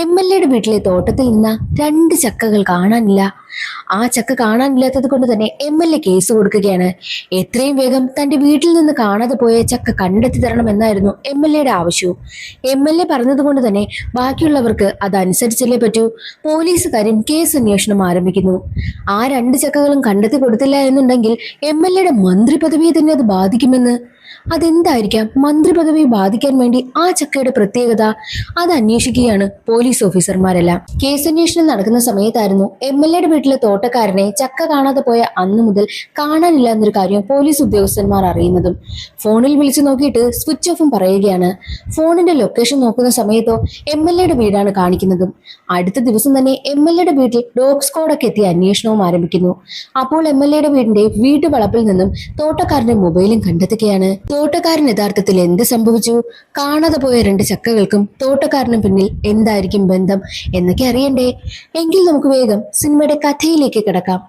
MLA വീട്ടിലെ തോട്ടത്തിൽ നിന്ന് 2 ചക്കകൾ കാണാനില്ല. ആ ചക്ക കാണാനില്ലാത്തത് കൊണ്ട് തന്നെ MLA കേസ് കൊടുക്കുകയാണ്. എത്രയും വേഗം തന്റെ വീട്ടിൽ നിന്ന് കാണാതെ പോയ ചക്ക കണ്ടെത്തി തരണമെന്നായിരുന്നു MLA ആവശ്യവും. MLA പറഞ്ഞതുകൊണ്ട് തന്നെ ബാക്കിയുള്ളവർക്ക് അതനുസരിച്ചല്ലേ പറ്റൂ. പോലീസുകാരും കേസ് അന്വേഷണം ആരംഭിക്കുന്നു. ആ 2 ചക്കകളും കണ്ടെത്തി കൊടുത്തില്ല എന്നുണ്ടെങ്കിൽ MLA മന്ത്രി പദവിയെ തന്നെ അത് ബാധിക്കുമെന്ന്. അതെന്തായിരിക്കാം മന്ത്രി പദവി ബാധിക്കാൻ വേണ്ടി ആ ചക്കയുടെ പ്രത്യേകത? അത് അന്വേഷിക്കുകയാണ് പോലീസ് ഓഫീസർമാരെല്ലാം. കേസന്വേഷണം നടക്കുന്ന സമയത്തായിരുന്നു MLA വീട്ടിലെ തോട്ടക്കാരനെ ചക്ക കാണാതെ പോയ അന്നു മുതൽ കാണാനില്ല എന്നൊരു കാര്യം പോലീസ് ഉദ്യോഗസ്ഥന്മാർ അറിയുന്നതും. ഫോണിൽ വിളിച്ചു നോക്കിയിട്ട് സ്വിച്ച് ഓഫും പറയുകയാണ്. ഫോണിന്റെ ലൊക്കേഷൻ നോക്കുന്ന സമയത്തോ MLA വീടാണ് കാണിക്കുന്നതും. അടുത്ത ദിവസം തന്നെ MLA വീട്ടിൽ ഡോഗ് സ്ക്വാഡൊക്കെ എത്തി അന്വേഷണവും ആരംഭിക്കുന്നു. അപ്പോൾ MLA വീടിന്റെ വീട്ടുവളപ്പിൽ നിന്നും തോട്ടക്കാരന്റെ മൊബൈലും കണ്ടെത്തുകയാണ്. തോട്ടക്കാരൻ യഥാർത്ഥത്തിൽ എന്ത് സംഭവിച്ചു? കാണാതെ പോയ 2 ചക്കകൾക്കും തോട്ടക്കാരനും പിന്നിൽ എന്തായിരിക്കും ബന്ധം എന്നൊക്കെ അറിയണ്ടേ? എങ്കിൽ നമുക്ക് വേഗം സിനിമയുടെ കഥയിലേക്ക് കിടക്കാം.